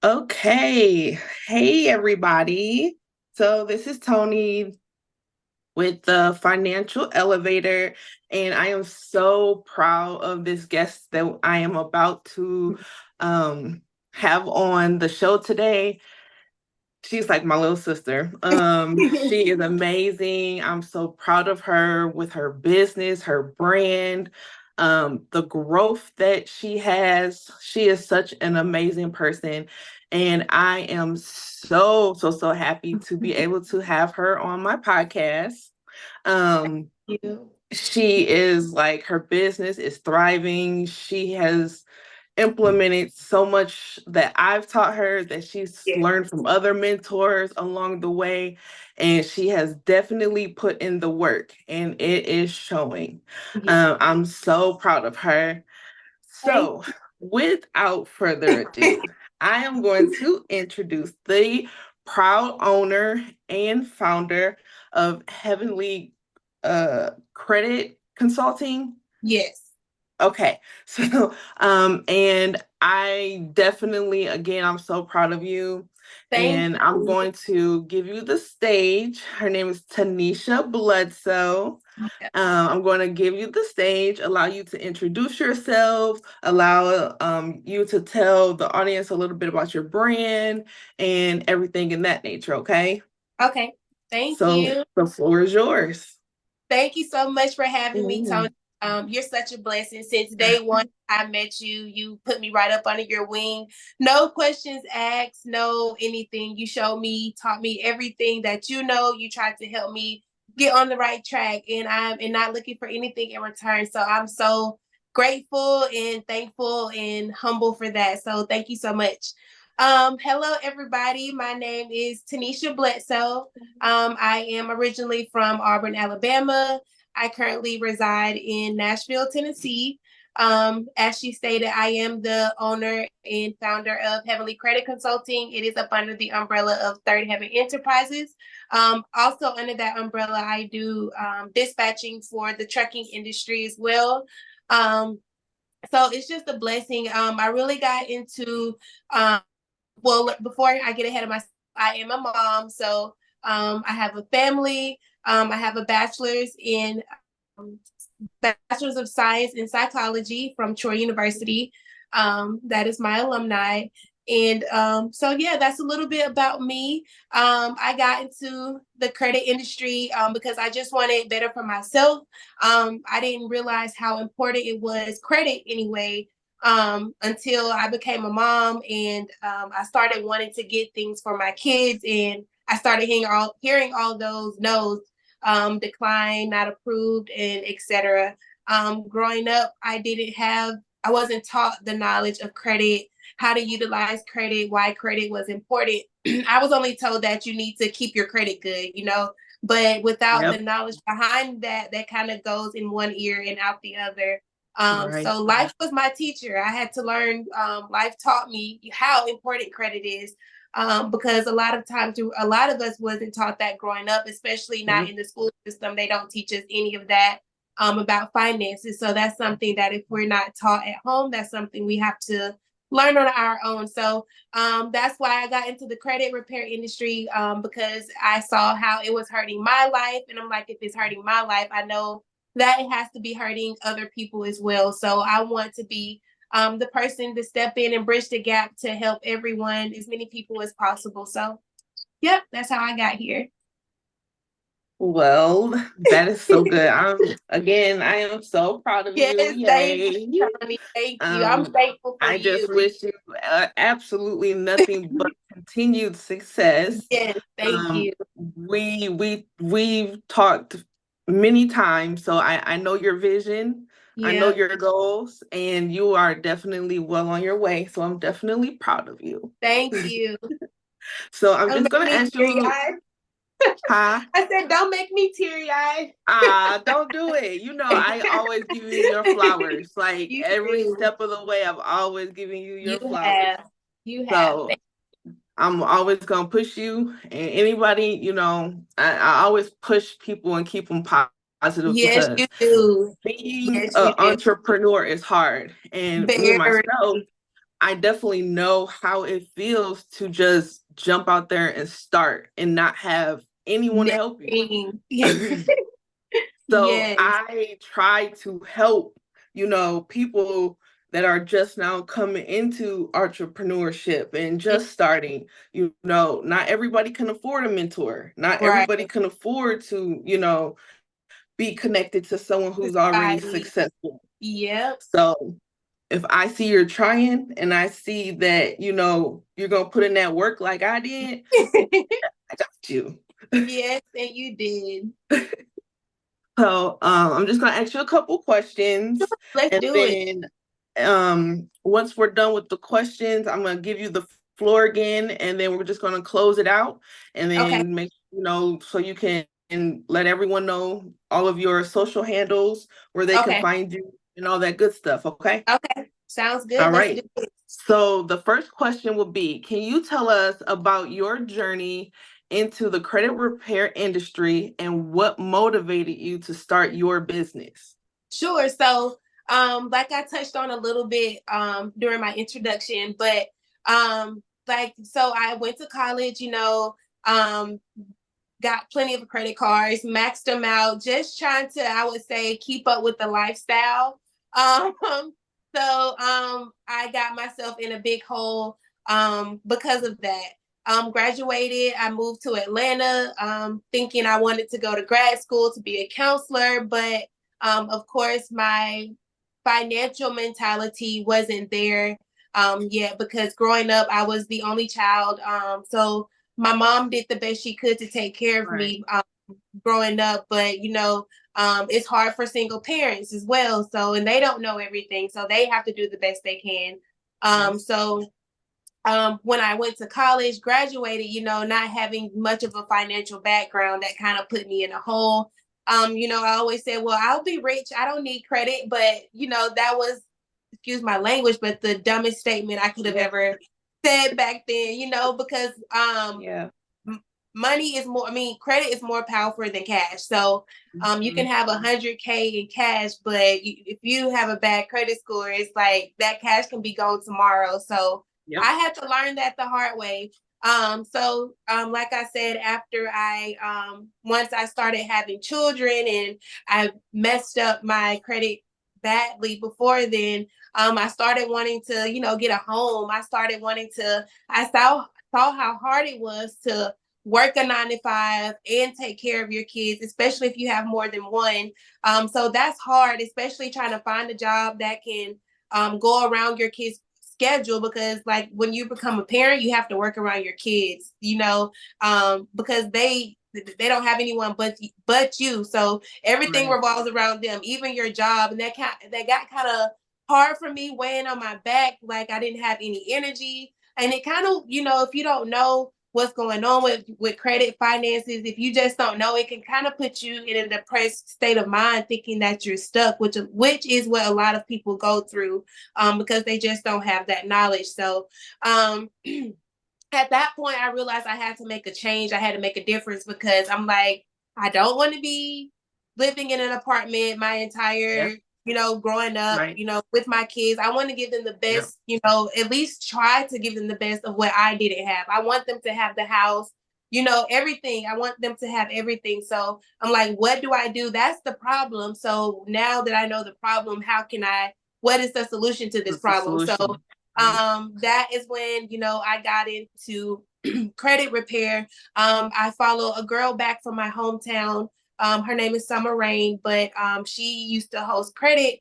Okay. Hey, everybody. So, this is Tony with the Financial Elevator, and I am so proud of this guest that I am about to um, have on the show today. She's like my little sister. She is amazing. I'm so proud of her with her business, her brand, the growth that she has. She is such an amazing person. And I am so happy to be able to have her on my podcast. Um, You. she is like her business is thriving. She has implemented so much that I've taught her that she's Yeah. learned from other mentors along the way. And she has definitely put in the work and it is showing. Yeah. I'm so proud of her. Thank So, without further ado, I am going to introduce the proud owner and founder of Heavenly Credit Consulting. Yes. Okay. And I definitely, again, I'm so proud of you. Thank And I'm you. going to give you the stage. Her name is Tenesha Blodsoe. Yeah. I'm going to give you the stage, allow you to introduce yourself, allow you to tell the audience a little bit about your brand and everything in that nature. Okay. Okay. Thank So you. the floor is yours. Thank you so much for having me, Tony. Mhm. You're such a blessing. Since day one I met you, you put me right up under your wing. No questions asked, no anything. You showed me, taught me everything that you know. You tried to help me get on the right track, and I'm and not looking for anything in return. So I'm so grateful and thankful and humble for that. So thank you so much. Hello everybody. My name is Tenesha Blodsoe. I am originally from Auburn, Alabama. I currently reside in Nashville, Tennessee. As she stated, I am the owner and founder of Heavenly Credit Consulting. It is up under the umbrella of Third Heaven Enterprises. Also, under that umbrella, I do dispatching for the trucking industry as well. Um, so it's just a blessing. I really got into well, before I get ahead of myself, I am a mom. So I have a family. I have a um, bachelor's of science in psychology from Troy University. That is my alumni. And so, yeah, that's a little bit about me. I got into the credit industry because I just wanted better for myself. I didn't realize how important it was, credit anyway, until I became a mom and I started wanting to get things for my kids. And I started hearing all those no's, decline, not approved, and etc. Growing up, I wasn't taught the knowledge of credit, how to utilize credit, why credit was important. I was only told that you need to keep your credit good, but without the Yep. knowledge behind that, that kind of goes in one ear and out the other. Right. So life was my teacher. I had to learn. Life taught me how important credit is, because a lot of times, a lot of us wasn't taught that growing up, especially not Mhm. in the school system. They don't teach us any of that about finances. So that's something that if we're not taught at home, that's something we have to learn on our own. So that's why I got into the credit repair industry, because I saw how it was hurting my life. And I'm like, if it's hurting my life, I know that it has to be hurting other people as well. So I want to be the person to step in and bridge the gap to help everyone, as many people as possible. So, yep, that's how I got here. Well, that is so good. I am so proud of you. Yes, thank you, Yay. Tony. Thank you. I'm Um, grateful for I you. just wish you absolutely nothing but continued success. Yes, thank Um, you. we've talked many times, so I know your vision, I know Yeah, your goals, and you are definitely well on your way. So I'm definitely proud of you. thank you. So I'm Don't just make gonna me ask teary you, eyed. huh? I said, don't make me teary eyed. Don't do it. You know, I always give you your flowers. Like You every do. step of the way, I've always given you You your flowers. have. You have. So I'm always gonna push you. And anybody, I always push people and keep them positive Yes, because you do. being Yes, an you do. entrepreneur is hard. And me Very. myself, I definitely know how it feels to just jump out there and start and not have anyone to help Nothing. you. So Yes, I try to help, people that are just now coming into entrepreneurship and just starting. Not everybody can afford a mentor. Not right. everybody can afford to, be connected to someone who's already Society. successful. Yep. So if I see you're trying and I see that, you're going to put in that work like I did, I got you. Yes, and you did. So I'm just gonna ask you a couple questions, Let's and do it. then once we're done with the questions, I'm gonna give you the floor again, and then we're just gonna close it out, and Okay. then make so you can let everyone know all of your social handles where they can Okay. find you and all that good stuff. Okay. Okay. Sounds All good. Let's do right. it. So the first question will be, can you tell us about your journey into the credit repair industry and what motivated you to start your business? Sure. So, like I touched on a little bit during my introduction, but so I went to college, um, got plenty of credit cards, maxed them out, just trying to, I would say, keep up with the lifestyle. Um, I got myself in a big hole because of that. Graduated, I moved to Atlanta, thinking I wanted to go to grad school to be a counselor, but of course, my financial mentality wasn't there yet because growing up, I was the only child. So my mom did the best she could to take care of Right. me growing up, but it's hard for single parents as well. So, and they don't know everything, so they have to do the best they can. Yes. When I went to college, graduated, not having much of a financial background, that kind of put me in a hole. I always said, well, I'll be rich. I don't need credit. But, that was, excuse my language, but the dumbest statement I could have Yeah. ever said back then, because Yeah. money is more, I mean, credit is more powerful than cash. So you can Mhm. have 100K in cash, but if you have a bad credit score, it's like that cash can be gone tomorrow. So Yep. I had to learn that the hard way. Like I said, after once I started having children and I messed up my credit badly before then, I started wanting to, get a home. I saw how hard it was to work a 9 to 5 and take care of your kids, especially if you have more than one. So that's hard, especially trying to find a job that can go around your kids' schedule, because like when you become a parent, you have to work around your kids, because they don't have anyone but you. So everything Right. revolves around them, even your job. And that got kind of hard for me, weighing on my back. Like I didn't have any energy. And it kind of, if you don't know what's going on with credit finances, if you just don't know, it can kind of put you in a depressed state of mind, thinking that you're stuck, which is what a lot of people go through, because they just don't have that knowledge. So at that point, I realized I had to make a change. I had to make a difference, because I'm like, I don't want to be living in an apartment my Yep. entire, growing up, Right. with my kids. I want to give them the Yep. best, at least try to give them the best of what I didn't have. I want them to have the house, everything. I want them to have everything. So I'm like, what do I do? That's the problem. So now that I know the problem, what is the solution to this What's the problem? So solution? Right. that is when, I got into credit repair. I follow a girl back from my hometown. Her name is Summer Rain, but she used to host credit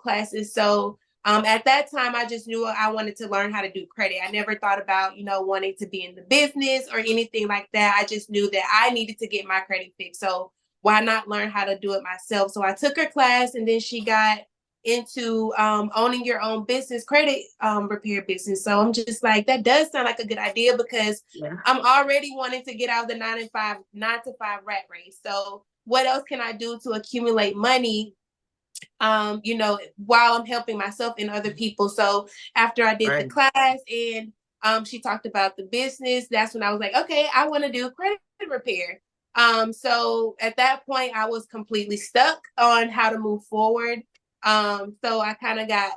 classes. So at that time, I just knew I wanted to learn how to do credit. I never thought about, wanting to be in the business or anything like that. I just knew that I needed to get my credit fixed. So why not learn how to do it myself? So I took her class, and then she got into owning your own business, credit repair business. So I'm just like, that does sound like a good idea, because Yeah. I'm already wanting to get out of the 9 to 5 rat race. So what else can I do to accumulate money, while I'm helping myself and other people? So after I did the Right. class, and she talked about the business, that's when I was like, okay, I want to do credit repair. So at that point, I was completely stuck on how to move forward. So I kind of got,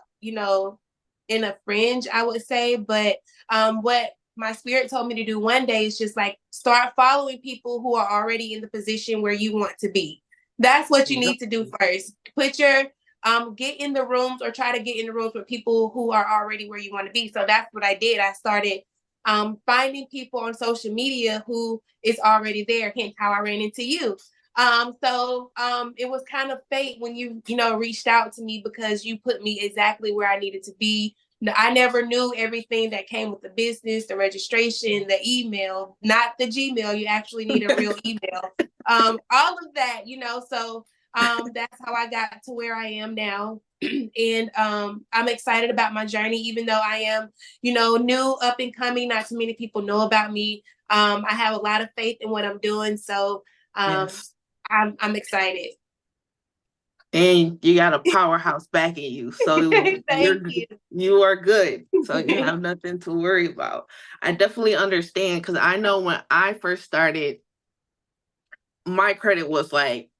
in a fringe, I would say. But what my spirit told me to do one day is just like start following people who are already in the position where you want to be. That's what you Yep. need to do first. Put your get in the rooms or try to get in the rooms with people who are already where you want to be. So that's what I did. I started finding people on social media who is already there. Hence how I ran into you. It was kind of fate when you know, reached out to me because you put me exactly where I needed to be. I never knew everything that came with the business, the registration, the email, not the Gmail. You actually need a real email. All of that, you know, so that's how I got to where I am now. And I'm excited about my journey, even though I am, you know, new, up and coming. Not too many people know about me. I have a lot of faith in what I'm doing. So um, Yes. I'm excited. And you got a powerhouse backing you. So Thank you. you are good. So you have nothing to worry about. I definitely understand because I know when I first started, my credit was like,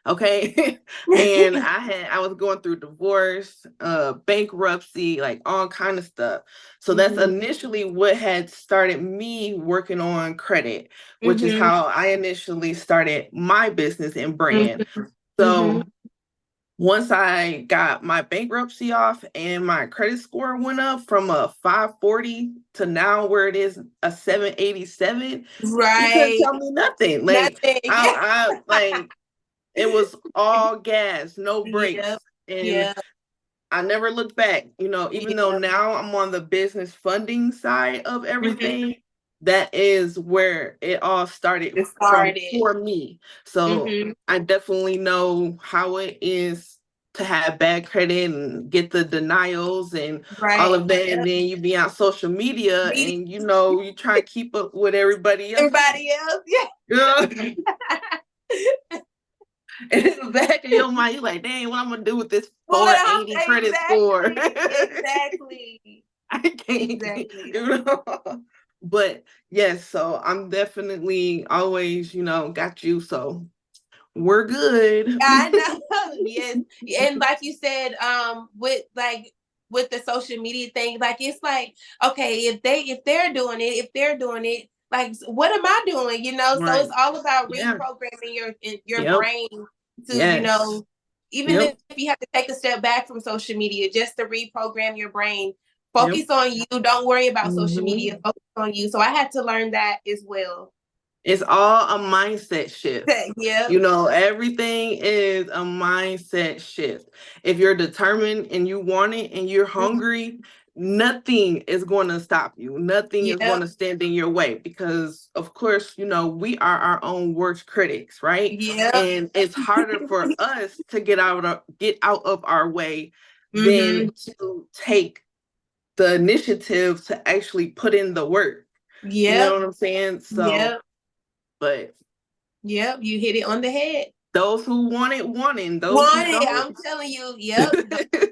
okay. And I was going through divorce, bankruptcy, like all kind of stuff. So that's Mhm. initially what had started me working on credit, which is Mhm. how I initially started my business and brand. Mhm. Mhm. So once I got my bankruptcy off and my credit score went up from a 540 to now where it is a 787, you couldn't Right. tell me nothing. Like Nothing. Yeah. I like it was all gas, no Yep. brakes. And Yep. I never looked back, you know, even though Yep. now I'm on the business funding side of Mhm. everything, that is where it all started It from started. for me. So Mhm. I definitely know how it is to have bad credit and get the denials and all Right. of that. And Yep. then you be on social media Meeting and you know, you try to keep up with everybody else. everybody else. Yeah. And in the back of your mind, you're like, dang, what I'm gonna do with this What 480 credit score? exactly. Exactly. I can't, Exactly. you know. But yes, so I'm definitely always, you know, got you. So we're good. I know. Yes. And like you said, with the social media thing, like it's like, okay, if they're doing it, like what am I doing? You know, so it's Right. all about Yeah. reprogramming your Yep. brain to, you Yes. know, even if Yep. you have to take a step back from social media just to reprogram your brain. Yep. Focus on you. Don't worry about social media. Hmm. Focus on you. So I had to learn that as well. It's all a mindset shift. Yep. You know, everything is a mindset shift. If you're determined and you want it and you're hungry, nothing is going to stop you. Nothing is going Yep. to stand in your way because, of course, you know, we are our own worst critics, right? Yep. And it's harder for us to get out of our way Mm-hmm. than to take the initiative to actually put in the work. You know Yep. what I'm saying? So, Yep. but Yep. You hit it on the head. those who want it, and those who Want it. don't. I'm telling you. Yep.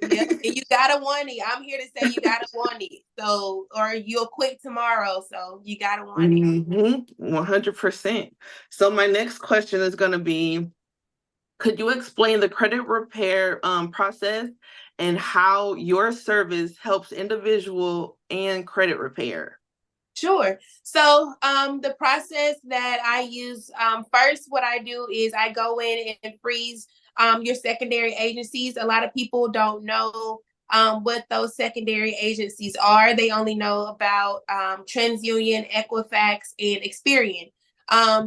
Yep. And you gotta want it. I'm here to say you gotta want it. So, or you'll quit tomorrow. So you gotta want it. 100%. So my next question is going to be, could you explain the credit repair process and how your service helps individual and credit repair? Sure. So, the process that I use, first, what I do is I go in and freeze your secondary agencies. A lot of people don't know what those secondary agencies are. They only know about TransUnion, Equifax, and Experian,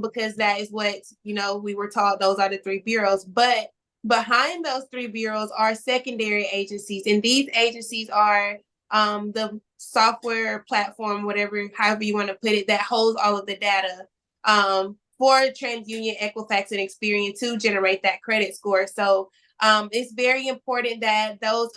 because that is what, you know, we were taught those are the three bureaus. But behind those three bureaus are secondary agencies, and these agencies are the software platform, whatever, however you want to put it, that holds all of the data for TransUnion, Equifax, and Experian to generate that credit score. So it's very important that those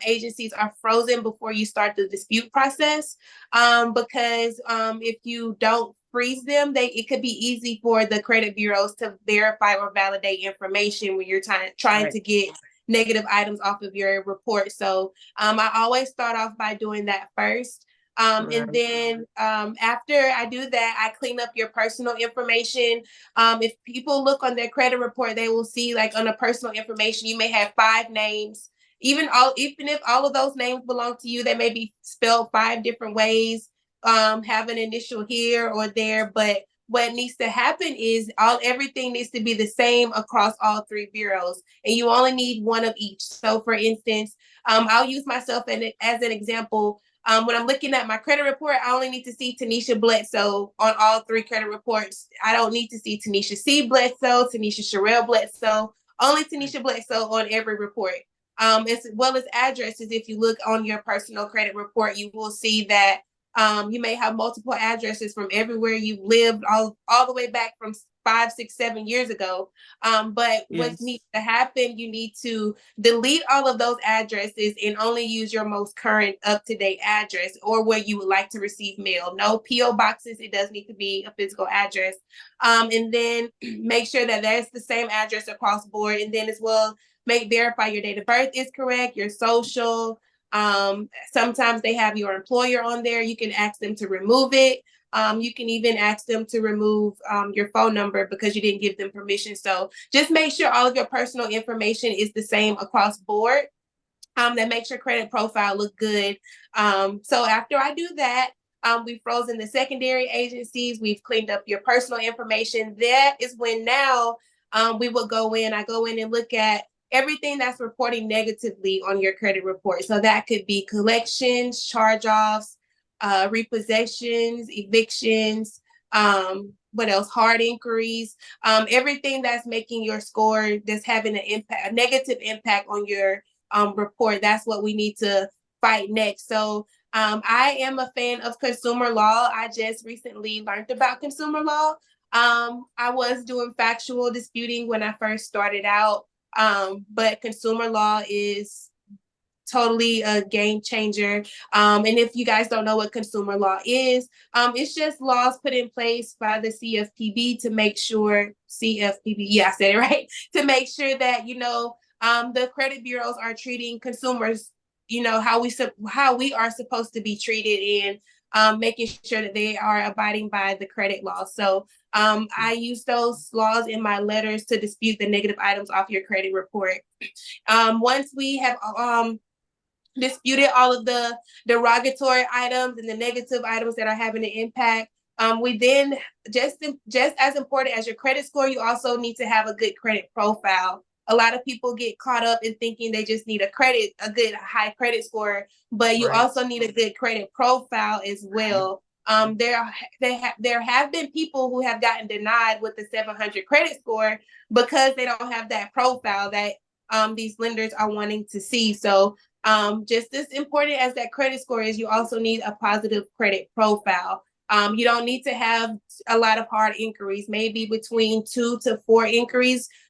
agencies are frozen before you start the dispute process, because if you don't freeze them, it could be easy for the credit bureaus to verify or validate information when you're trying Right. to get negative items off of your report. So I always start off by doing that first. And Right. then after I do that, I clean up your personal information. If people look on their credit report, they will see, like, on the personal information, you may have 5 names. even if all of those names belong to you, they may be spelled 5 different ways, have an initial here or there, but what needs to happen is everything needs to be the same across all 3 bureaus, and you only need one of each. So for instance, I'll use myself as an example. When I'm looking at my credit report, I only need to see Tenesha Blodsoe on all 3 credit reports. I don't need to see Tenesha C. Blodsoe, Tenesha Sherelle Blodsoe, only Tenesha Blodsoe on every report. As well as addresses. If you look on your personal credit report, you will see that you may have multiple addresses from everywhere you lived, all the way back from 5, 6, 7 years ago. But what Yes. needs to happen, you need to delete all of those addresses and only use your most current up-to-date address, or where you would like to receive mail. No PO boxes. It does need to be a physical address. And then make sure that that's the same address across board. And then as well, verify your date of birth is correct, your social. Sometimes they have your employer on there. You can ask them to remove it. You can even ask them to remove your phone number because you didn't give them permission. So just make sure all of your personal information is the same across board. That makes your credit profile look good. So after I do that, we've frozen the secondary agencies. We've cleaned up your personal information. That is when now we will go in. I go in and look at everything that's reporting negatively on your credit report. So that could be collections, charge-offs, repossessions, evictions, what else? Hard inquiries, everything that's making your score, that's having a negative impact on your report. That's what we need to fight next. So I am a fan of consumer law. I just recently learned about consumer law. I was doing factual disputing when I first started out, but consumer law is totally a game changer. And if you guys don't know what consumer law is, it's just laws put in place by the CFPB to make sure, yeah, I said it right, to make sure that, the credit bureaus are treating consumers, how we are supposed to be treated, and making sure that they are abiding by the credit law. So I use those laws in my letters to dispute the negative items off your credit report. Once we have disputed all of the derogatory items and the negative items that are having an impact, we then, just as important as your credit score, you also need to have a good credit profile. A lot of people get caught up in thinking they just need a good high credit score, but you also need a good credit profile as well. There have been people who have gotten denied with the 700 credit score because they don't have that profile that these lenders are wanting to see. So just as important as that credit score is, you also need a positive credit profile. You don't need to have a lot of hard inquiries, maybe between 2 to 4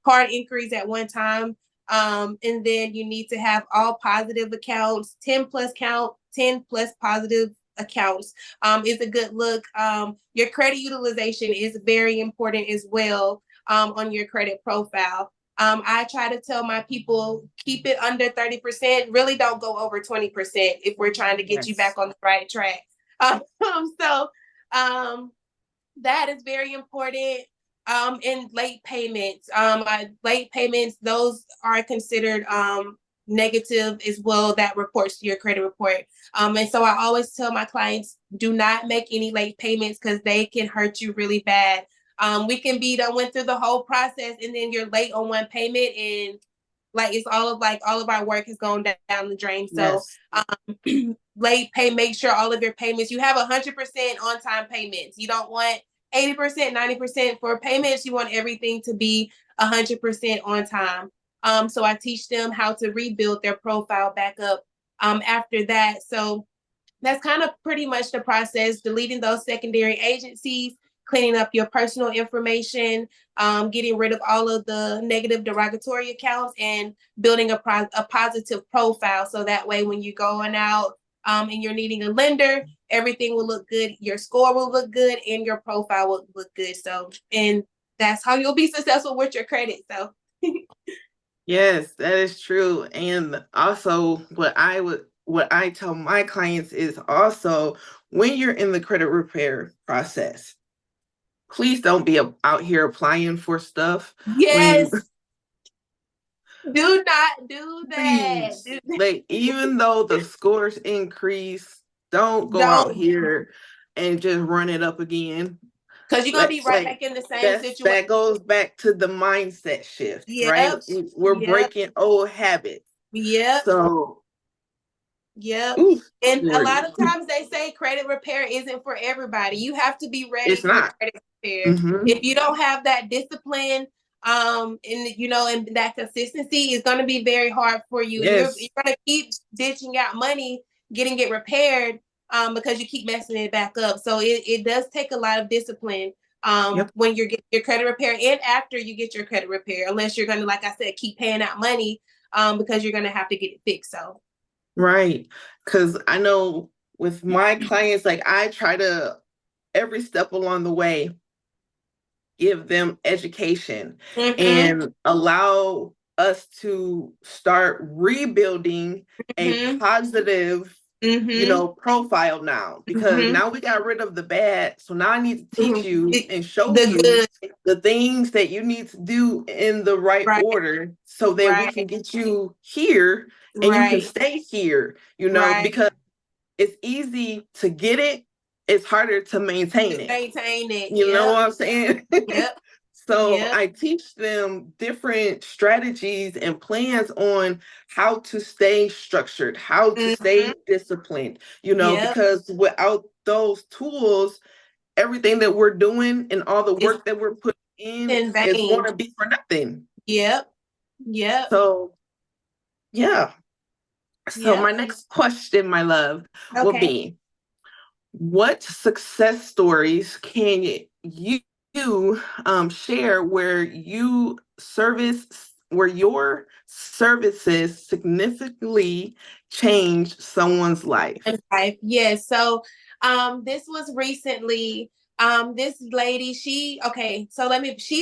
hard inquiries at one time. And then you need to have all positive accounts, 10 plus positive accounts is a good look. Your credit utilization is very important as well on your credit profile. I try to tell my people, keep it under 30%. Really don't go over 20% if we're trying to get you back on the right track. So that is very important. And late payments. Late payments, those are considered negative as well. That reports to your credit report. And so I always tell my clients, do not make any late payments because they can hurt you really bad. We can be done, went through the whole process, and then you're late on one payment, and it's all of our work has gone down the drain. So late pay, make sure all of your payments, you have 100% on time payments. You don't want 80%, 90% for payments. You want everything to be 100% on time. So I teach them how to rebuild their profile back up after that. So that's kind of pretty much the process: deleting those secondary agencies, cleaning up your personal information, getting rid of all of the negative derogatory accounts, and building a positive profile. So that way, when you're going out and you're needing a lender, everything will look good. Your score will look good and your profile will look good. So, and that's how you'll be successful with your credit. So. Yes, that is true. And also what I tell my clients is also, when you're in the credit repair process, please don't be out here applying for stuff when Yes. Do not do that. Please, like, even though the scores increase, don't go out Don't, here and just run it up again. because you're gonna be Let's right like back in the same situation. that goes back to the mindset shift, right? Yep. We're Yep. breaking old habits. Yep. So, Yep. oof, And a lot Lordy, of times they say credit repair isn't for everybody. You have to be it's ready for not. credit repair. Mm-hmm. If you don't have that discipline, and that consistency is going to be very hard for you. And you're Yes. going to keep ditching out money, getting it repaired, because you keep messing it back up. So it does take a lot of discipline Yep. when you're getting your credit repair and after you get your credit repair, unless you're going to, like I said, keep paying out money because you're going to have to get it fixed. So Right. Because I know with my clients, like I try to every step along the way give them education mm-hmm, and allow us to start rebuilding a mm-hmm, positive, mm-hmm, profile now, because mm-hmm, now we got rid of the bad. So now I need to teach you mm-hmm. and show The you good, the things that you need to do in the right right, order so that we can right, get you here and you can right, stay here, right. because it's easy to get it, it's harder to maintain it. Maintain it. You know Yep, what I'm saying? yep, So yep. I teach them different strategies and plans on how to stay structured, how to Mm-hmm, stay disciplined, yep. because without those tools, everything that we're doing and all the It's work that we're putting in in is going vain. to be for nothing. Yep, yep, So, yeah. So, my yep. next question, my love, will Okay. be, what success stories can you share where your services significantly change someone's life? And life. Yes. So this was recently. This lady, she's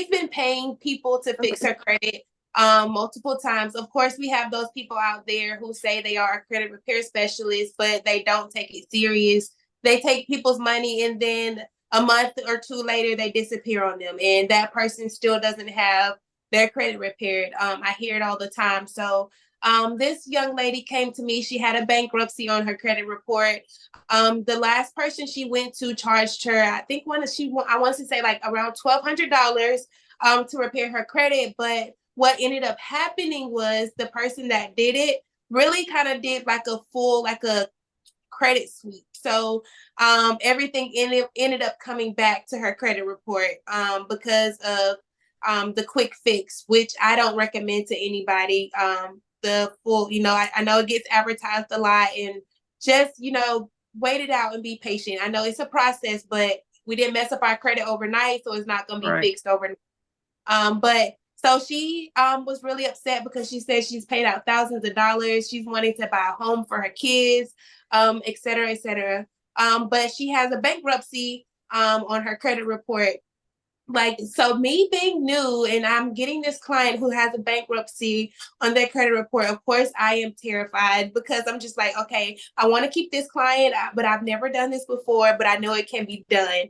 been paying people to fix Okay. her credit multiple times. Of course, we have those people out there who say they are a credit repair specialist, but they don't take it serious. They take people's money and then a month or two later they disappear on them, and that person still doesn't have their credit repaired. I hear it all the time. So this young lady came to me. She had a bankruptcy on her credit report. The last person she went to charged her, I think I want to say like around $1,200 to repair her credit. But what ended up happening was the person that did it really kind of did like a credit sweep. So everything ended up coming back to her credit report because of the quick fix, which I don't recommend to anybody. The full, I know it gets advertised a lot, and just wait it out and be patient. I know it's a process, but we didn't mess up our credit overnight, so it's not going to be Right. fixed overnight. But so she was really upset because she said she's paid out thousands of dollars. She's wanting to buy a home for her kids, et cetera, et cetera. But she has a bankruptcy on her credit report. Like, so me being new and I'm getting this client who has a bankruptcy on their credit report, of course I am terrified because I'm just like, okay, I want to keep this client, but I've never done this before, but I know it can be done.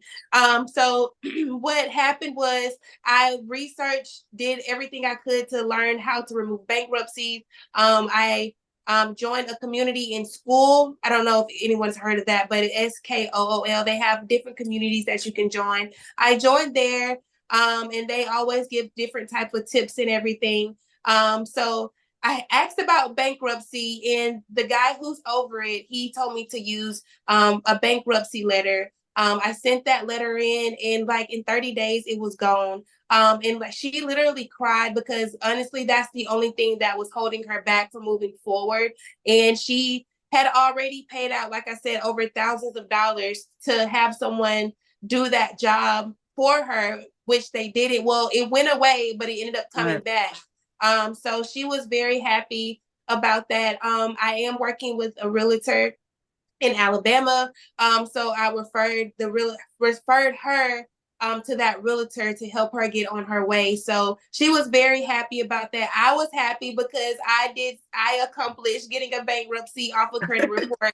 So what happened was I researched, did everything I could to learn how to remove bankruptcies. I joined a community in school. I don't know if anyone's heard of that, but SKOOL. They have different communities that you can join. I joined there, and they always give different type of tips and everything. So I asked about bankruptcy, and the guy who's over it, he told me to use a bankruptcy letter. I sent that letter in, and like in 30 days, it was gone. And like she literally cried because honestly, that's the only thing that was holding her back from moving forward. And she had already paid out, like I said, over thousands of dollars to have someone do that job for her, which they did it. Well, it went away, but it ended up coming Right. back. So she was very happy about that. I am working with a realtor in Alabama. So I referred her to that realtor to help her get on her way. So she was very happy about that. I was happy because I accomplished getting a bankruptcy off a credit report.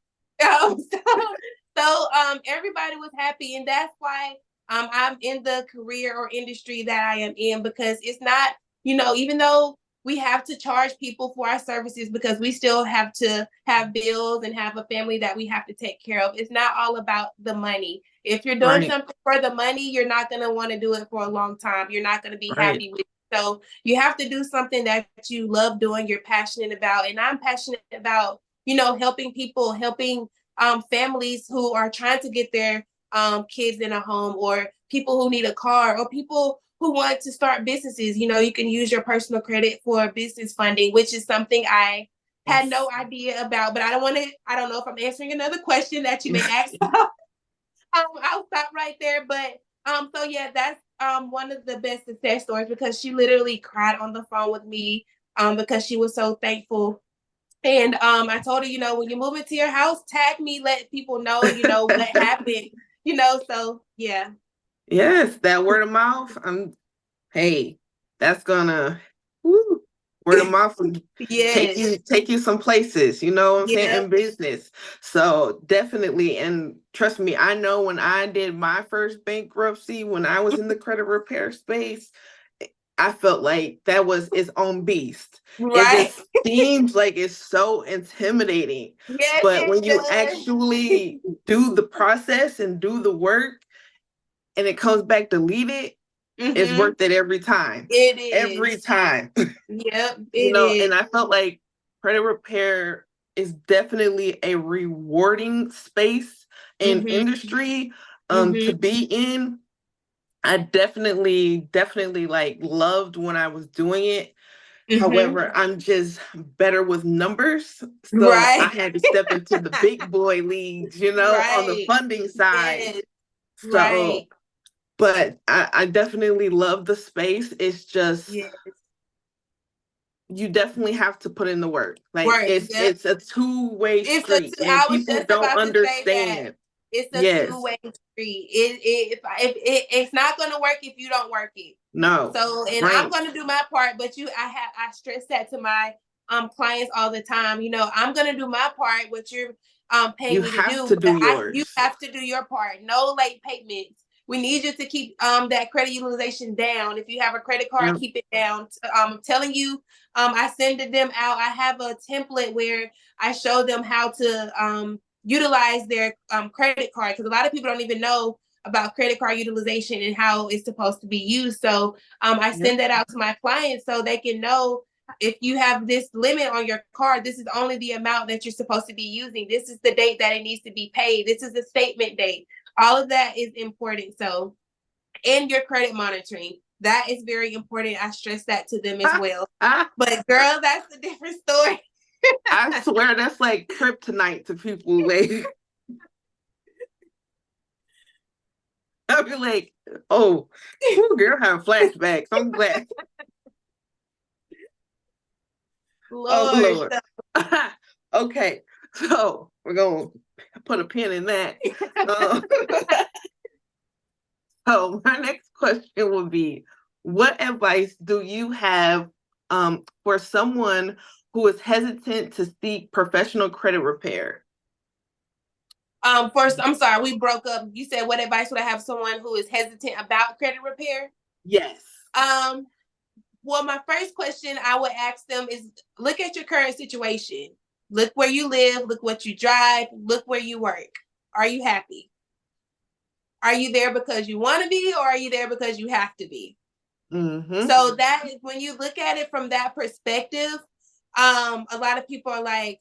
So everybody was happy, and that's why I'm in the career or industry that I am in, because it's not, even though we have to charge people for our services because we still have to have bills and have a family that we have to take care of. It's not all about the money. If you're doing Right. something for the money, you're not going to want to do it for a long time. You're not going to be Right. happy with it. So you have to do something that you love doing, you're passionate about. And I'm passionate about, helping people, helping families who are trying to get their kids in a home, or people who need a car, or people who want to start businesses. You can use your personal credit for business funding, which is something I had Yes. no idea about. But I don't know if I'm answering another question that you may ask. I'll stop right there. But so yeah, that's one of the best success stories, because she literally cried on the phone with me because she was so thankful. And I told her, when you move into your house, tag me, let people know, what happened, so yeah. Yes, that word of mouth. Hey, that's gonna woo, word of mouth will Yes. take you some places, you know what I'm saying, Yeah. in business. So definitely, and trust me, I know when I did my first bankruptcy, when I was in the credit repair space, I felt like that was its own beast. It Right. just seems like it's so intimidating. Yes, But it when you does. actually do the process and do the work and it comes back deleted, it's Mm-hmm. worth it every time. It Every is. time. Yep, You it know, is. and I felt like credit repair is definitely a rewarding space and Mm-hmm. industry Mm-hmm. to be in. I definitely like loved when I was doing it. Mm-hmm. However, I'm just better with numbers. So I Right. had to step into the big boy leagues, on the Right. funding side. Yes. So, Right. but I definitely love the space. It's just Yes. you definitely have to put in the work. Like Work. it's Yep. it's a two-way It's a street two. and I was people just don't about to say that. understand. It's a Yes. two-way street. It's not gonna work if you don't work it. No. So, and I'm Right. gonna do my part, but I stress that to my clients all the time. I'm gonna do my part, what you're paying You me to have do, to do but you yours. have to do your part. No late payments. We need you to keep that credit utilization down. If you have a credit card, Yep. keep it down. I'm telling you, I send them out. I have a template where I show them how to utilize their credit card, because a lot of people don't even know about credit card utilization and how it's supposed to be used. So I Yep. send that out to my clients so they can know, if you have this limit on your card, this is only the amount that you're supposed to be using. This is the date that it needs to be paid. This is the statement date. All of that is important. So, and your credit monitoring, that is very important. I stress that to them as well. But girl, that's a different story. I swear that's like kryptonite to people. Like I'll be like, oh, girl having flashbacks. I'm glad. Oh Lord. Lord. Okay. So we're gonna put a pin in that. Um, so my next question would be, what advice do you have for someone who is hesitant to seek professional credit repair? First, I'm sorry, we broke up. You said, what advice would I have someone who is hesitant about credit repair? Yes. Um, well, my first question I would ask them is, look at your current situation. Look where you live, look what you drive, look where you work. Are you happy? Are you there because you want to be, or are you there because you have to be? Mm-hmm. So that is, when you look at it from that perspective, a lot of people are like,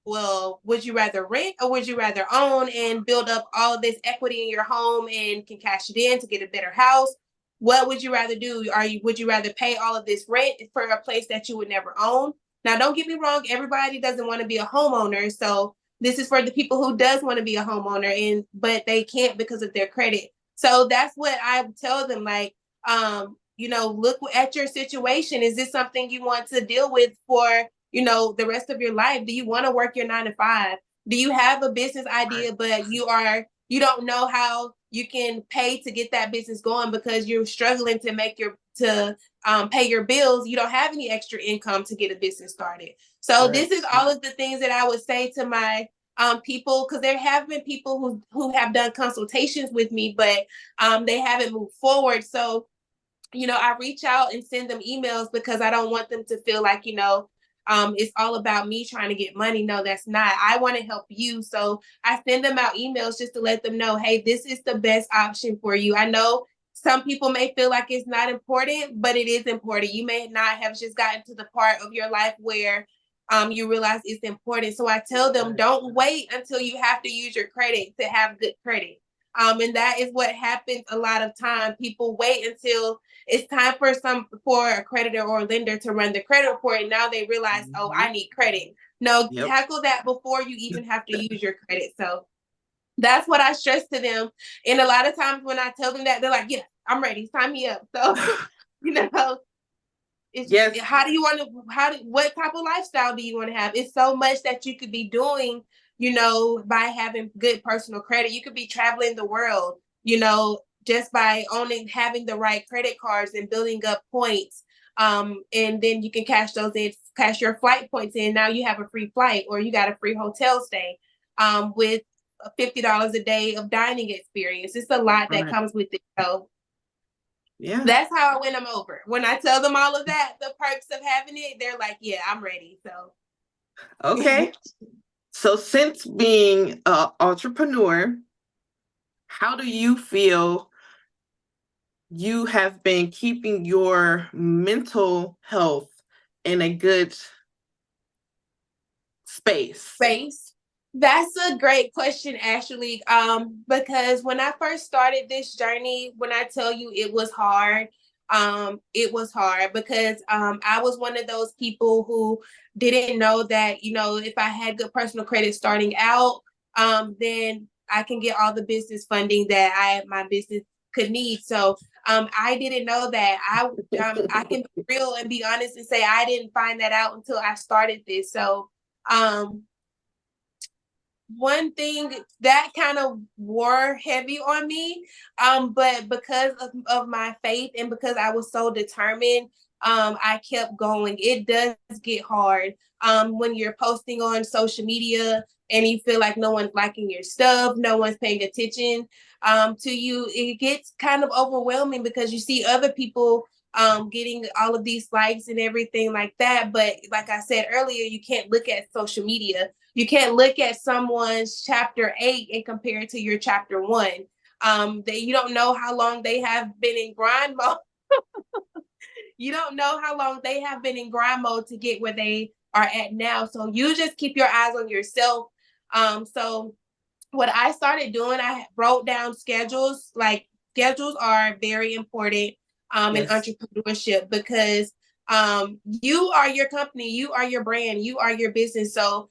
well, would you rather rent or would you rather own and build up all of this equity in your home and can cash it in to get a better house? What would you rather do? Would you rather pay all of this rent for a place that you would never own? Now, don't get me wrong, everybody doesn't want to be a homeowner. So this is for the people who does want to be a homeowner, but they can't because of their credit. So that's what I tell them, like, look at your situation. Is this something you want to deal with for the rest of your life? Do you want to work your 9 to 5? Do you have a business idea, but you don't know how you can pay to get that business going because you're struggling to pay your bills? You don't have any extra income to get a business started. So Right. this is all of the things that I would say to my people, because there have been people who have done consultations with me, but they haven't moved forward. So I reach out and send them emails because I don't want them to feel like, it's all about me trying to get money. No, that's not. I want to help you. So I send them out emails just to let them know, hey, this is the best option for you. I know some people may feel like it's not important, but it is important. You may not have just gotten to the part of your life where you realize it's important. So I tell them, don't wait until you have to use your credit to have good credit. And that is what happens a lot of time. People wait until it's time for a creditor or a lender to run the credit report, and now they realize, oh, I need credit. No, tackle that before you even have to use your credit. So that's what I stress to them. And a lot of times when I tell them that, they're like, yeah, I'm ready. Sign me up. So, you know, Yes. how do you want to, what type of lifestyle do you want to have? It's so much that you could be doing, by having good personal credit. You could be traveling the world, just by having the right credit cards and building up points. And then you can cash your flight points in. Now you have a free flight or you got a free hotel stay with $50 a day of dining experience. It's a lot that comes with it. So yeah, that's how I win them over. When I tell them all of that, the perks of having it, they're like, yeah, I'm ready. So okay. So since being an entrepreneur, how do you feel you have been keeping your mental health in a good space? That's a great question, actually. Because when I first started this journey, when I tell you it was hard, because I was one of those people who didn't know that, if I had good personal credit starting out, then I can get all the business funding that my business could need. So I didn't know that. I can be real and be honest and say I didn't find that out until I started this. So one thing that kind of wore heavy on me, but because of my faith and because I was so determined, I kept going. It does get hard when you're posting on social media and you feel like no one's liking your stuff, no one's paying attention to you. It gets kind of overwhelming because you see other people getting all of these likes and everything like that. But like I said earlier, you can't look at social media. You can't look at someone's chapter 8 and compare it to your chapter 1. You don't know how long they have been in grind mode. You don't know how long they have been in grind mode to get where they are at now. So you just keep your eyes on yourself. So what I started doing, I wrote down schedules. Like schedules are very important in entrepreneurship because you are your company, you are your brand, you are your business. So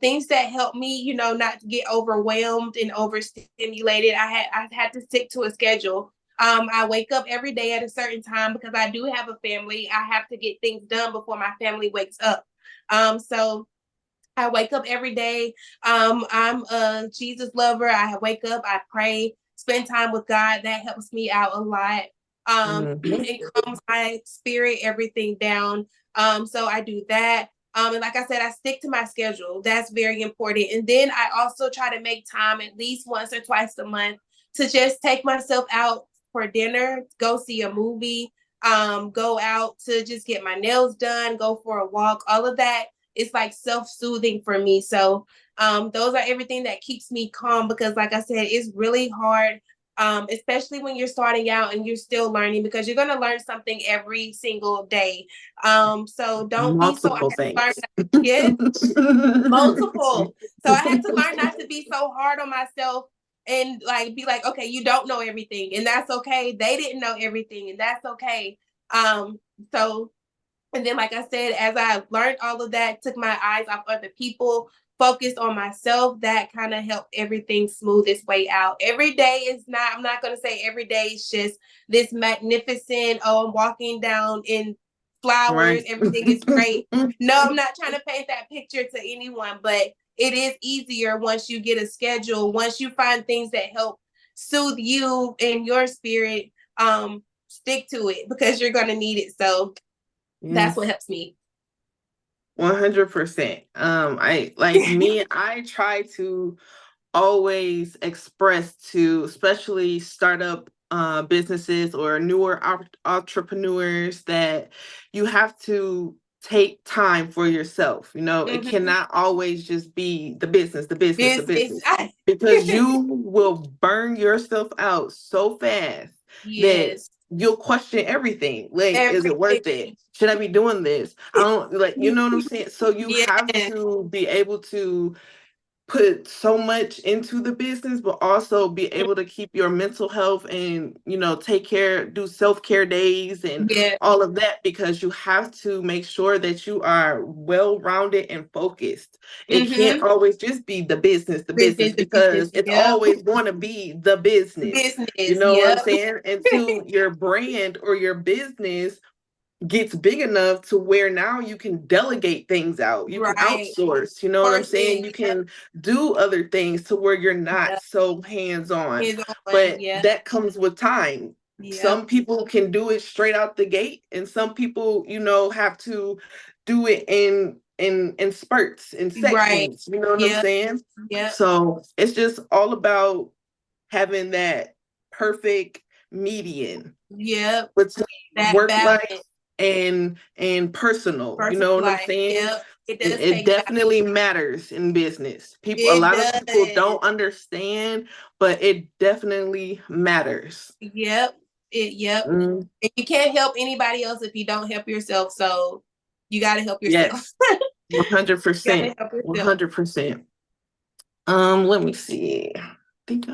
things that help me, not to get overwhelmed and overstimulated. I had to stick to a schedule. I wake up every day at a certain time because I do have a family. I have to get things done before my family wakes up. So I wake up every day. I'm a Jesus lover. I wake up, I pray, spend time with God. That helps me out a lot. It calms my spirit, everything down. So I do that. And like I said, I stick to my schedule. That's very important. And then I also try to make time at least once or twice a month to just take myself out for dinner, go see a movie, go out to just get my nails done, go for a walk. All of that, it's like self-soothing for me. So those are everything that keeps me calm because like I said, it's really hard, especially when you're starting out and you're still learning because you're going to learn something every single day. So don't be so multiple things. Yeah, multiple. So I had to learn not to be so hard on myself and like be like, okay, you don't know everything and that's okay. They didn't know everything and that's okay. So and then, like I said, as I learned all of that, took my eyes off other people, focused on myself, that kind of helped everything smooth its way out. Every day is not, I'm not going to say every day is just this magnificent, oh, I'm walking down in flowers, everything is great. No, I'm not trying to paint that picture to anyone, but it is easier once you get a schedule, once you find things that help soothe you and your spirit, stick to it because you're going to need it. So, that's what helps me. 100%. I like me, I try to always express to especially startup businesses or newer entrepreneurs that you have to take time for yourself. You know, it Mm-hmm. cannot always just be the Business. business, because you will burn yourself out so fast that Yes. you'll question everything. Like, is it worth it? Everything. Should I be doing this? I don't like, you know what I'm saying? So you have Yes. to be able to put so much into the business, but also be able to keep your mental health and, you know, take care, do self-care days and Yeah. all of that, because you have to make sure that you are well-rounded and focused. It can't Mm-hmm. always just be the business, The business. because it's Yep. always going to be the business. You Business. know what I'm Yep. saying? Until your brand or your business gets big enough to where now you can delegate things out. You can Right. outsource, you know what I'm saying? Person. You Yep. can do other things to where you're not Yep. so hands-on. Is on. But Yep. that comes with time. Yep. Some people can do it straight out the gate, and some people, you know, have to do it in spurts, in Right. sections, you know what I'm Yep. saying? Yep. So it's just all about having that perfect median Yep. between That work life balance. and personal. You Personal know what I'm life. saying? Yep. It It, does it take balance. definitely matters in business. People, a It lot of people does. don't understand, but it definitely matters. Yep. Yep. Mm, And you can't help anybody else if you don't help yourself. So you got to help yourself. yes, one hundred You got to percent, help one yourself. hundred percent. Let me see. I think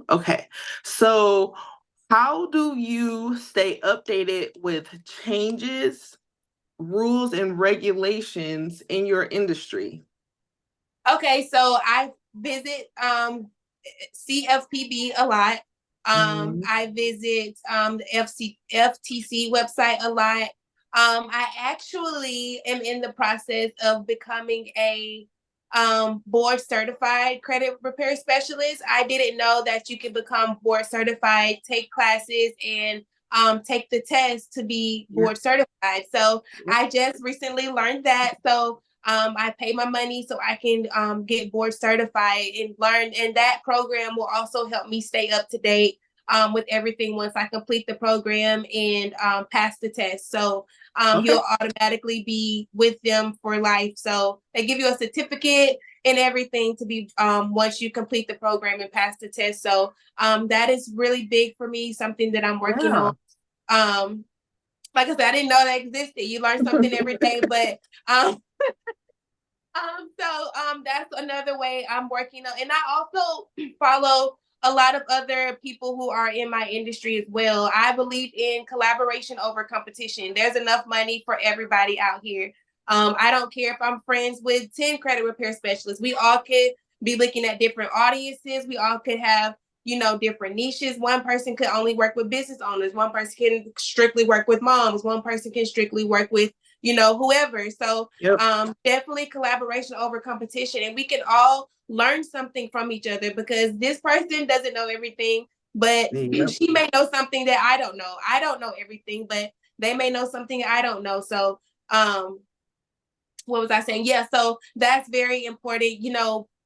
okay. So, how do you stay updated with changes, rules, and regulations in your industry? Okay, so I visit CFPB a lot. Mhm. I visit the FTC website a lot. I actually am in the process of becoming a board certified credit repair specialist. I didn't know that you could become board certified, take classes, and take the test to be Yeah. board certified. So I just recently learned that. So I pay my money so I can get board certified and learn. And that program will also help me stay up to date with everything once I complete the program and pass the test. So Okay. you'll automatically be with them for life. So they give you a certificate and everything to be once you complete the program and pass the test. So that is really big for me, something that I'm working Yeah. on. Like I said, I didn't know that existed. You learn something every day, but that's another way I'm working on. And I also follow a lot of other people who are in my industry as well. I believe in collaboration over competition. There's enough money for everybody out here. I don't care if I'm friends with 10 credit repair specialists. We all could be looking at different audiences. We all could have, different niches. One person could only work with business owners. One person can strictly work with moms. One person can strictly work with, whoever. So Yep. definitely collaboration over competition, and we can all learn something from each other because this person doesn't know everything, but Yep. she may know something that I don't know. I don't know everything, but they may know something I don't know. So what was I saying? Yeah, so that's very important,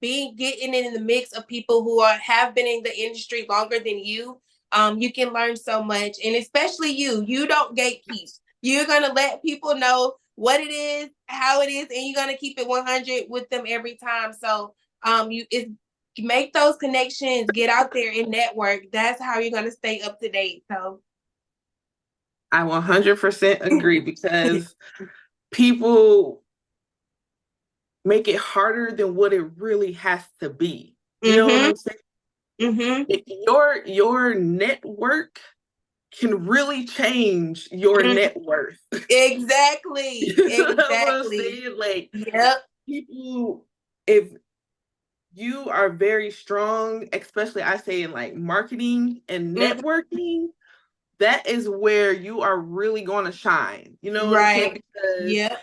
being getting in the mix of people who have been in the industry longer than you. You can learn so much, and especially you don't gatekeep. You're gonna let people know what it is, how it is, and you're gonna keep it 100 with them every time. So you make those connections, get out there and network. That's how you're gonna stay up to date. So I 100% agree, because people make it harder than what it really has to be. You know what mm-hmm, I'm saying? mm-hmm, Your network can really change your mm-hmm. net worth. Exactly, You know what I'm exactly. saying? Like, Yep. people, if you are very strong, especially I say in like marketing and Mm-hmm. networking, that is where you are really going to shine. You know what I'm saying? Right. Because Yep.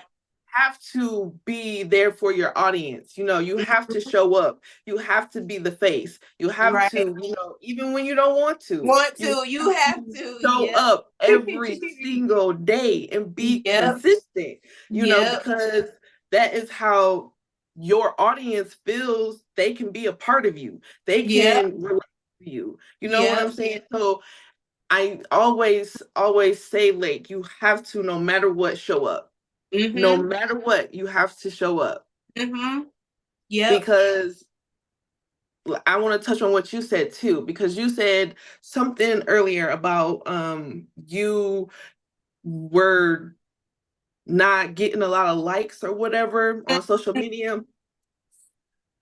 have to be there for your audience. You know, you have to show up. You have to be the face. You have Right. to, you know, even when you don't want to, Want you to, you have have to to. show Yep. up every single day and be Yep. consistent, you know, Yep. because that is how your audience feels they can be a part of you. They Yep. can relate you. You know what Yep. I'm saying? So I always say, like, you have to, no matter what, show up. No Mm-hmm. matter what, you have to show up. Mm-hmm. Yep. Because I want to touch on what you said too, because you said something earlier about you were not getting a lot of likes or whatever on social media.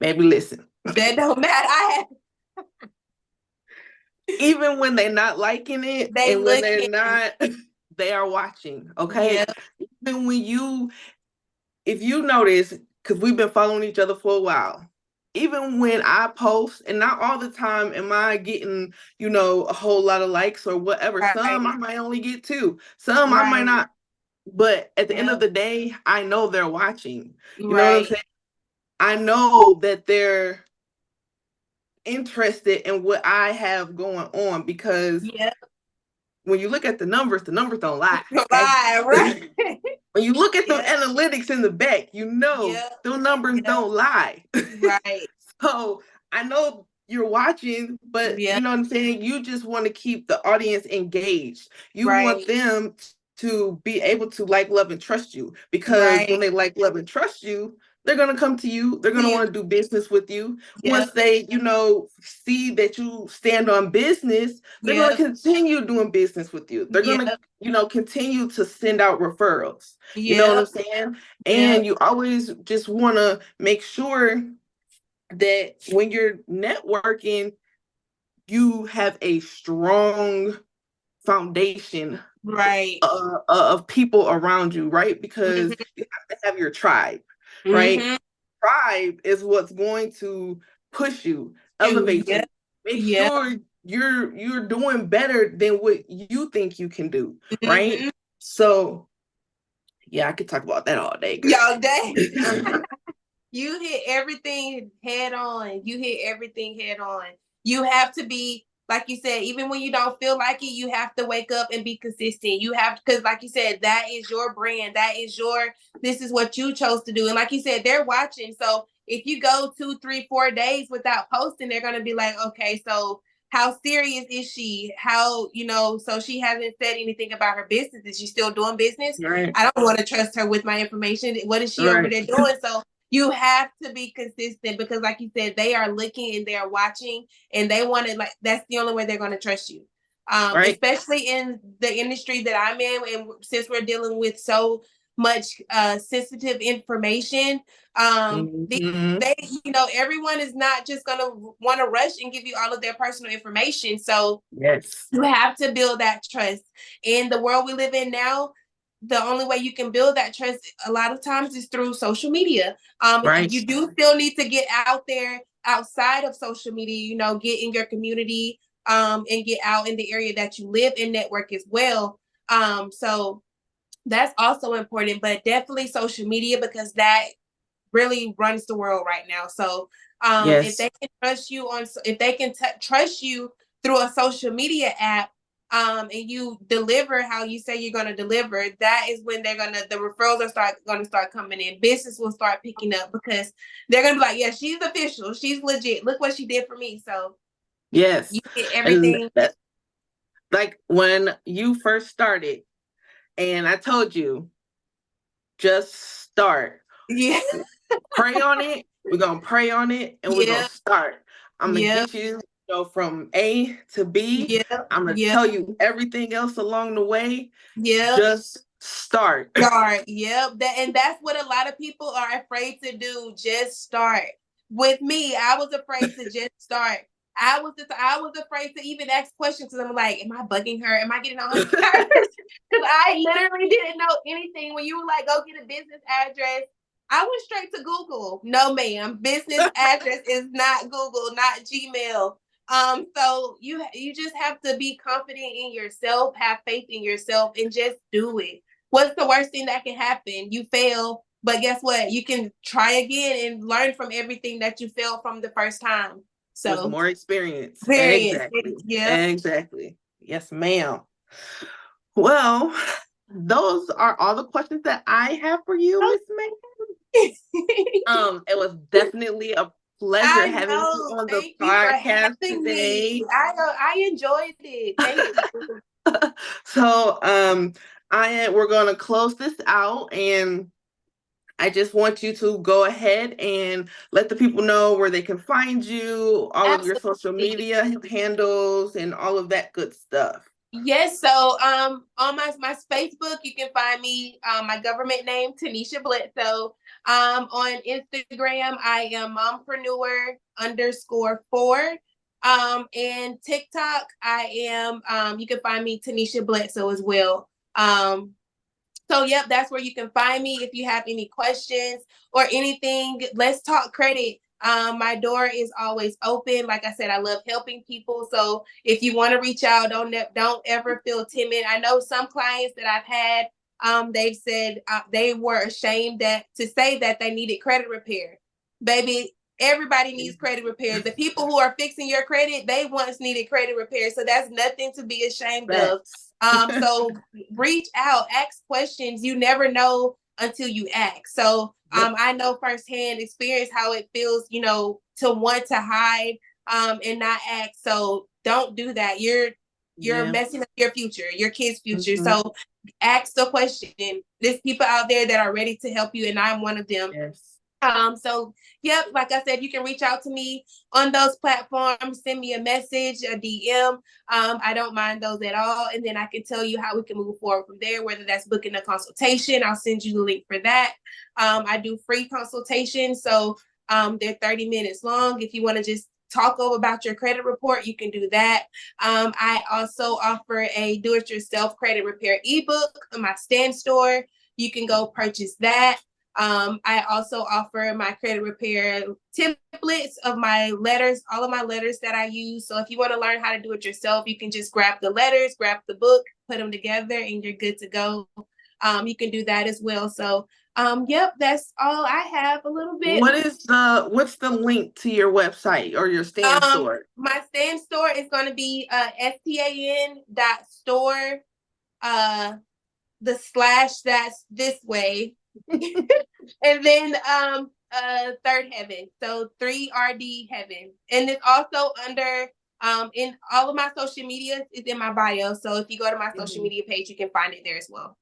Maybe listen. That don't matter. Even when they're not liking it They and when they're looking. not, they are watching. Okay. Yep. Even when if you notice, because we've been following each other for a while, even when I post, and not all the time am I getting, a whole lot of likes or whatever. Some Right. I might only get two, some I might Right. not. But at the end of Yep. the day, I know they're watching. You know what I'm Right. saying? I know that they're interested in what I have going on, because Yep. when you look at the numbers don't lie. Okay. Right. Right. When you look at the Yep. analytics in the back, Yep. those numbers Yep. don't lie. Right. So I know you're watching, but you Yep. know what I'm saying? You just want to keep the audience engaged. You want Right. them to be able to like, love, and trust you, because when Right. they like, love, and trust you, they're going to come to you. They're going to You. want to do business with you. Once Yep. they, see that you stand on business, they're going to Yep. continue doing business with you. They're going to, Yep. continue to send out referrals. You know what I'm Yep. saying? And Yep. you always just want to make sure that when you're networking, you have a strong foundation Right. of people around you, right? Because Mm-hmm. you have to have your tribe, right? Mm-hmm. Tribe is what's going to push you, elevate you, Yep. make Yep. sure you're doing better than what you think you can do, right? Mm-hmm. So yeah, I could talk about that all day, girl. Y'all day. You hit everything head on. You hit everything head on. You have to be, like you said, even when you don't feel like it, you have to wake up and be consistent. You have, because like you said, that is your brand. This is what you chose to do. And like you said, they're watching. So if you go 2, 3, 4 days without posting, they're going to be like, okay, so how serious is she? So she hasn't said anything about her business. Is she still doing business? Right, I don't want to trust her with my information. What is she over right, there doing? So you have to be consistent, because like you said, they are looking and they're watching, and they want to, like, that's the only way they're going to trust you. right. Especially in the industry that I'm in, and since we're dealing with so much sensitive information, Mhm. they, everyone is not just going to want to rush and give you all of their personal information. So Yes, you have to build that trust. In the world we live in now, the only way you can build that trust a lot of times is through social media. right, You do still need to get out there outside of social media, get in your community, and get out in the area that you live and network as well. So that's also important, but definitely social media, because that really runs the world right now. So if yes, they can trust you if they can trust you through a social media app, and you deliver how you say you're going to deliver, that is when the referrals are going to start coming in. Business will start picking up, because they're going to be like, yeah, she's official, she's legit, look what she did for me. So yes. you get And everything. that, like when you first started, and I told you, just start. Yeah. Pray on it. We're gonna pray on it, and we're gonna Yeah. start. I'm gonna Yeah. get you, from A to B. Yeah. I'm gonna Yeah. tell you everything else along the way. Yeah. Just start. Start. Yep. And that's what a lot of people are afraid to do. Just start. With me, I was afraid to just start. I was afraid to even ask questions, because I'm like, am I bugging her? Am I getting on her nerves? Because I literally didn't know anything. When you were like, go get a business address, I went straight to Google. No, ma'am. Business address is not Google, not Gmail. So you just have to be confident in yourself, have faith in yourself, and just do it. What's the worst thing that can happen? You fail, but guess what? You can try again and learn from everything that you failed from the first time. With So, more experience. period. Exactly. Yep. Exactly. Yes, ma'am. Well, those are all the questions that I have for you, Miss May. It was definitely a pleasure I having you know. on the Thank you for podcast having me. today. I enjoyed it. Thank you. So we're gonna close this out, and I just want you to go ahead and let the people know where they can find you, all of your social Absolutely. media handles, and all of that good stuff. Yes, so on my Facebook you can find me my government name Tenesha Blodsoe. On Instagram I am mompreneur_4. And TikTok I am you can find me Tenesha Blodsoe as well. So, yep, that's where you can find me. If you have any questions or anything, let's talk credit. My door is always open. Like I said, I love helping people. So if you want to reach out, don't ever feel timid. I know some clients that I've had, they've said they were ashamed to say that they needed credit repair. Baby, everybody needs credit repair. The people who are fixing your credit, they once needed credit repair. So that's nothing to be ashamed of. So reach out, ask questions. You never know until you ask. So I know firsthand experience how it feels, to want to hide and not ask. So don't do that. You're messing up your future, your kids' future. So ask the question. There's people out there that are ready to help you, and I'm one of them. Yes. So yep, like I said, you can reach out to me on those platforms, send me a message, a DM. I don't mind those at all. And then I can tell you how we can move forward from there, whether that's booking a consultation. I'll send you the link for that. I do free consultations. So they're 30 minutes long. If you want to just talk over about your credit report, you can do that. I also offer a do-it-yourself credit repair ebook on my Stand store. You can go purchase that. I also offer my credit repair templates of my letters, all of my letters that I use. So if you want to learn how to do it yourself, you can just grab the letters, grab the book, put them together, and you're good to go. You can do that as well. So, yep, that's all I have a little bit. What's the link to your website or your Stand store? My Stand store is going to be stan.store, the slash that's this way. And then third heaven. So 3RD heaven. And it's also under in all of my social media is in my bio. So if you go to my social media page, you can find it there as well.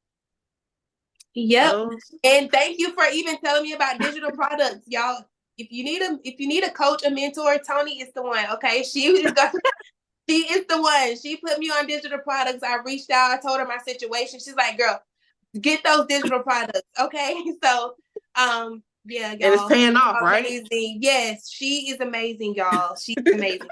Yep. Oh. And thank you for even telling me about digital products, y'all. If you need a coach, a mentor, Tony is the one. Okay. She is the one. She put me on digital products. I reached out, I told her my situation. She's like, girl, get those digital products. Okay. So yeah, y'all. And it's paying off, right? Amazing. Yes, she is amazing, y'all. She's amazing.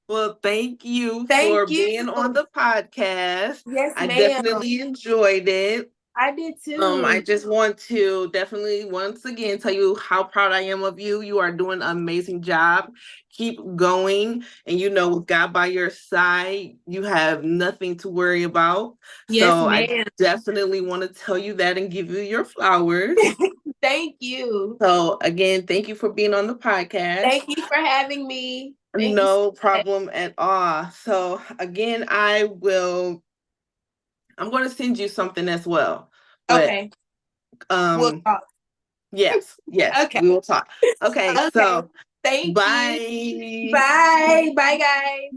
Well, thank you for being on the podcast. Yes, I ma'am. definitely enjoyed it. I did too. I just want to definitely once again tell you how proud I am of you. You are doing an amazing job. Keep going. And with God by your side, you have nothing to worry about. Yes, so ma'am. I definitely want to tell you that and give you your flowers. Thank you. So again, thank you for being on the podcast. Thank you for having me. No problem at all. So again, I'm going to send you something as well. But, okay. We'll talk. Yes. Okay. We will talk. Okay. So thank bye. you. Bye. Bye, guys.